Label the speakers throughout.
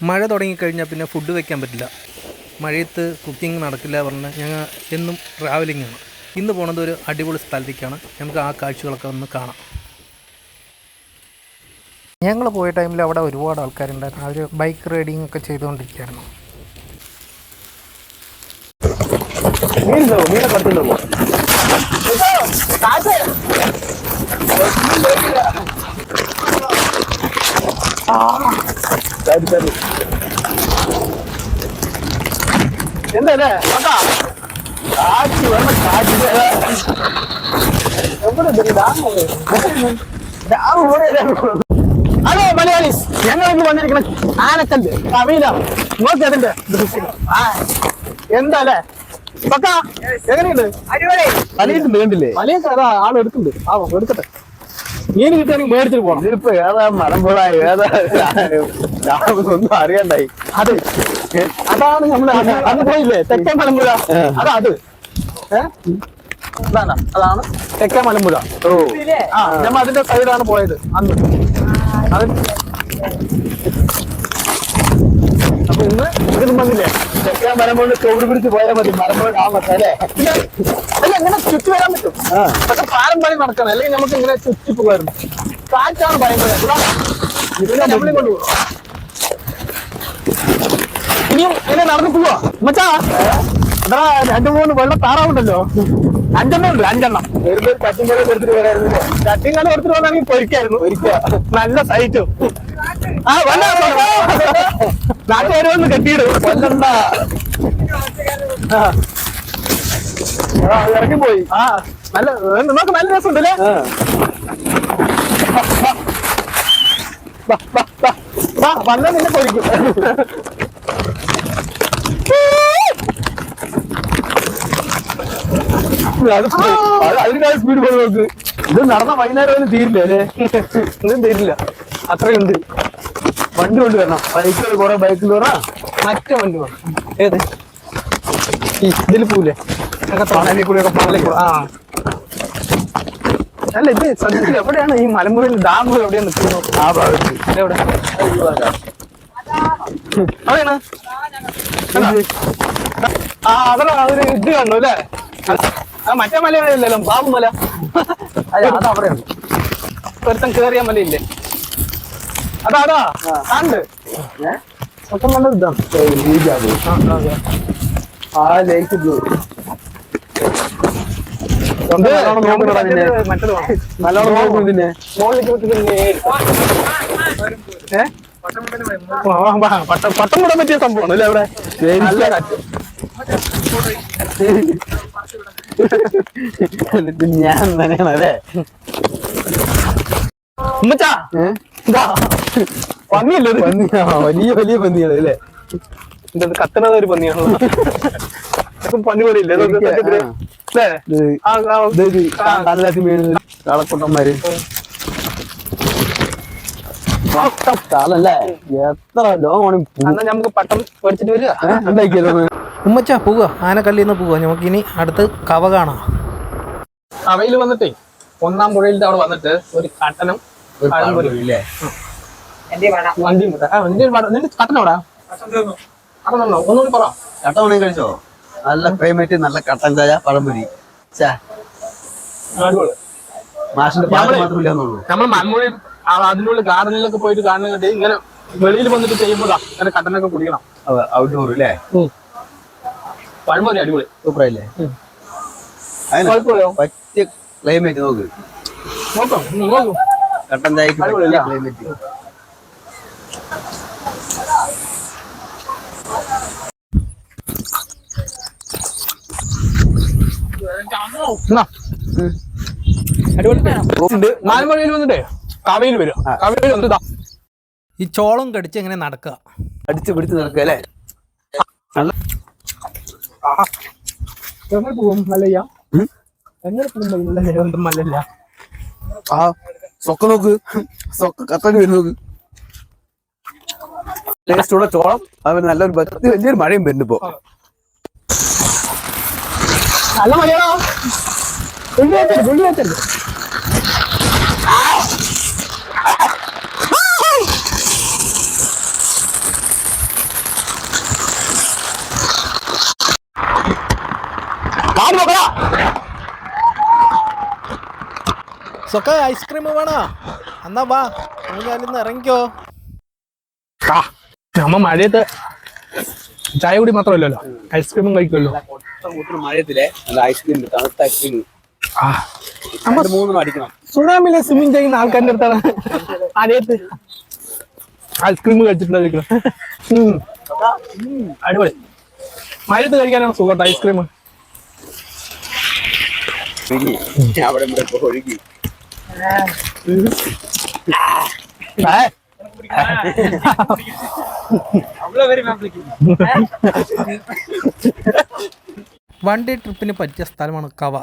Speaker 1: മഴ തുടങ്ങിക്കഴിഞ്ഞാൽ പിന്നെ ഫുഡ് വയ്ക്കാൻ പറ്റില്ല. മഴയത്ത് കുക്കിംഗ് നടക്കില്ല പറഞ്ഞാൽ ഞങ്ങൾ എന്നും ട്രാവലിംഗാണ്. ഇന്ന് പോണത് ഒരു അടിപൊളി സ്ഥലത്തേക്കാണ്. നമുക്ക് ആ കാഴ്ചകളൊക്കെ ഒന്ന് കാണാം. ഞങ്ങൾ പോയ ടൈമിൽ അവിടെ ഒരുപാട് ആൾക്കാരുണ്ടായിരുന്നു. അവർ ബൈക്ക് റൈഡിങ് ഒക്കെ ചെയ്തുകൊണ്ടിരിക്കുകയായിരുന്നു.
Speaker 2: എന്തല്ലേ കാറ്റ് വേണം. കാറ്റ് ഹലോ മലയാളീസ്, ഞങ്ങളിന്ന് വന്നിരിക്കണം ആനക്കല്ല് കവിയിലാണ്. നോക്കി അതിന്റെ എന്താ പക്കാ എങ്ങനെയുണ്ട്? മലയിട്ട് വേണ്ടില്ലേ? മലയൊക്കെ അതാ ആൾ എടുക്കുന്നുണ്ട്. എടുക്കട്ടെ. മീൻ കിട്ടുകയാണെങ്കിൽ മേടിച്ചിട്ട് പോകണം. ഇതിപ്പോ ഏതാ മലമ്പുഴ ഏതാ ഒന്നും അറിയണ്ടായി. അതാണ് നമ്മള് അന്ന് പോയില്ലേ തെക്കേ മലമ്പുഴ? അത് അതാണ് തെക്കേ മലമ്പുഴ. നമ്മൾ അതിന്റെ സൈഡാണ് പോയത് അന്ന്. അപ്പൊ ഇന്ന് ഇതിനും വന്നില്ലേ തെക്കേ മലമ്പുഴ ചോട് പിടിച്ച് പോയാൽ മതി. മലമ്പുഴ അല്ലേ അല്ല ഇങ്ങനെ ചുറ്റി വരാൻ പറ്റും. പക്ഷെ പാലം പണി നടക്കണം, അല്ലെങ്കിൽ നമുക്ക് ഇങ്ങനെ ചുറ്റി പോകായിരുന്നു. കാറ്റാണ് ഭയങ്കര. ഇതിനെ നമ്മളിൽ കൊണ്ടുപോകും. ഇനിയും ഇങ്ങനെ നടന്നു പോവാ മച്ചാ. അതാ 2-3 വെള്ളം താറാവുണ്ടല്ലോ. 5 ഉണ്ട്. 5 ചട്ടിങ്കടം എടുത്തിട്ട് വരായിരുന്നു. ചട്ടിങ്കടം എടുത്തിട്ട് വന്നാണെങ്കിൽ പൊരിക്കായിരുന്നു. നല്ല സൈറ്റും നാട്ടുകാരൊന്ന് കെട്ടിയിടും. കൊല്ലണ്ട ഇറങ്ങി പോയി. നല്ല നമുക്ക് നല്ല രസമുണ്ടല്ലേ. വന്നാൽ നിന്നെ പൊരിക്കും. അതിനേക്കാൾ സ്പീഡ് പോലെ നോക്ക്. ഇത് നടന്ന വൈകുന്നേരം ഒന്നും തീരില്ല അല്ലേ? ഒന്നും തീരില്ല, അത്രയുണ്ട്. വണ്ടി കൊണ്ടുവരണം. ബൈക്കുകൾ കുറെ ബൈക്കിൽ വരാം. മറ്റേ വണ്ടി വേണം. ഏത് ഇതിൽ പോവില്ലേ? അല്ല ഇത് സത്യത്തിൽ എവിടെയാണ് ഈ മലമ്പുഴയിൽ ഡാമുകൾ എവിടെയാണ് നിൽക്കുന്നത്? ആ ഭാഗത്ത് എവിടെ? അതെയാണ് അതാണ്. അതൊരു ഇത് കണ്ടു അല്ലേ? മറ്റേ മലയാളില്ലല്ലോ, ബാബു മല. അത് അവിടെയാണ്. ഒരുത്തം കേറിയ മലയില്ലേ? അതാ കണ്ട് മൊത്തം കണ്ടത് ഇതാണ്. ആ ലേക്ക് ബ്ലൂ പട്ടം കൂടാൻ പറ്റിയ സംഭവമാണ് അല്ലേ അവിടെ? ഞാൻ തന്നെയാണ് അല്ലേ? പന്നിയല്ലേ? വലിയ വലിയ പന്നിയാണ് അല്ലേ? ഇത് കത്തുന്നത് ഒരു പന്നിയാണല്ലോ. പന്നി പോലെ ഇല്ലേ? കാളക്കുട്ടന്മാര് കാലല്ലേ? എത്ര ലോകമാണ്. നമുക്ക് പട്ടം പഠിച്ചിട്ട് വരിക.
Speaker 1: ഉമ്മച്ച പോവുക, ആനക്കല്ലിന്ന് പോവുക. നമുക്ക് ഇനി അടുത്ത് കവ കാണാം.
Speaker 2: അവയിൽ വന്നിട്ടേ 1-ാം പുഴയിലത്തെ അവിടെ വന്നിട്ട് ഒരു കട്ടനം വണ്ടിയും കട്ടനോടാ ഒന്നുകൂടി പറ.
Speaker 3: കട്ട ഉണങ്ങി കഴിച്ചോ? നല്ല ക്ലൈമറ്റ്, നല്ല കട്ടൻ ചായ, പഴംപൊരി. മാഷിന്റെ പാട്ട് മാത്രമില്ല.
Speaker 2: നമ്മൾ മലമ്പുഴയിൽ അതിനുള്ള ഗാർഡനിലൊക്കെ പോയിട്ട് കാണുന്നുണ്ട്. ഇങ്ങനെ വെളിയിൽ വന്നിട്ട് ചെയ്യുമ്പോഴാ അങ്ങനെ കട്ടനൊക്കെ കുടിക്കണം.
Speaker 3: ഔട്ട്ഡോർ അല്ലേ?
Speaker 2: പഴംപൊരി അടിപൊളി,
Speaker 3: സൂപ്പറല്ലേ? പറ്റിയ ക്ലൈമറ്റ്. നോക്ക്, കട്ടൻ ചായക്ക് ക്ലൈമറ്റ്.
Speaker 2: മലമ്പുഴയിൽ വന്നിട്ടേ കവയിൽ വരും. കവയിൽ വന്നിട്ടാ
Speaker 1: ഈ ചോളം കടിച്ച് എങ്ങനെ നടക്കുക,
Speaker 3: അടിച്ചു പിടിച്ച് നടക്കുക അല്ലേ?
Speaker 2: എങ്ങനെ പോകും മല്ലയ്യ? എങ്ങനെ പോകും മല്ലല്ല?
Speaker 3: ആ സൊക്ക നോക്ക്, സൊക്ക കത്തന് വരും നോക്ക്. ടേസ്റ്റോടെ ചോളം. അവന് നല്ലൊരു വലിയൊരു മഴയും വരുന്നിപ്പോ.
Speaker 2: നല്ല മഴയാണോ? വെള്ളി
Speaker 1: സൊക്ക ഐസ്ക്രീം വേണോ? എന്നാ വാ, ഞാനിന്ന് ഇറങ്ങിക്കോ.
Speaker 2: നമ്മ മഴയത്ത് ചായ കൂടി മാത്രമല്ലല്ലോ, ഐസ്ക്രീമും കഴിക്കുമല്ലോ.
Speaker 3: മഴയത്തില്ലേ നല്ല ഐസ്ക്രീം, തണുത്ത ഐസ്ക്രീം അടിക്കണം.
Speaker 2: സുനാമിലെ സ്വിമ്മിങ് ചെയ്യുന്ന ആൾക്കാരുടെ അടുത്താണ് മഴയത്ത് ഐസ്ക്രീം കഴിച്ചിട്ടുണ്ടായിരിക്കണം. അടിപൊളി. മഴയത്ത് കഴിക്കാനാണ് സുഖം ഐസ്ക്രീം.
Speaker 3: അവിടെ ഒഴുകി
Speaker 1: വൺ ഡേ ട്രിപ്പിന് പറ്റിയ സ്ഥലമാണ് കവ.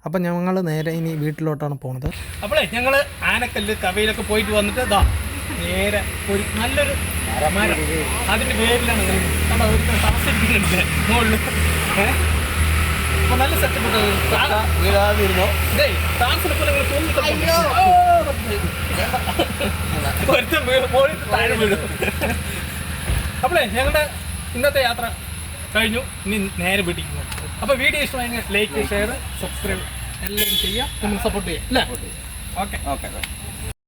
Speaker 1: അപ്പം ഞങ്ങൾ നേരെ ഇനി വീട്ടിലോട്ടാണ് പോകുന്നത്. അപ്പോളേ ഞങ്ങൾ ആനക്കല്ല് കവയിലൊക്കെ പോയിട്ട് വന്നിട്ട് ഇതാ നേരെ ഒരു നല്ലൊരു മരം, അതിൻ്റെ പേരിലാണ് താമസിക്കുന്നുണ്ട് മുകളിൽ. അപ്പോൾ നല്ല സെറ്റപ്പ്
Speaker 3: വീഴാതിരുന്നോ?
Speaker 1: താമസിനെ പോലെ താഴെ വീഴും. അപ്പോളേ ഞങ്ങളുടെ ഇന്നത്തെ യാത്ര കഴിഞ്ഞു. ഇനി നേരെ വീട്ടിലേക്ക് പോകും. അപ്പോൾ വീഡിയോ ഇഷ്ടമായി ലൈക്ക്, ഷെയർ, സബ്സ്ക്രൈബ് എല്ലാവരും ചെയ്യുക, നമ്മൾ സപ്പോർട്ട് ചെയ്യുക അല്ലേ? ഓക്കെ.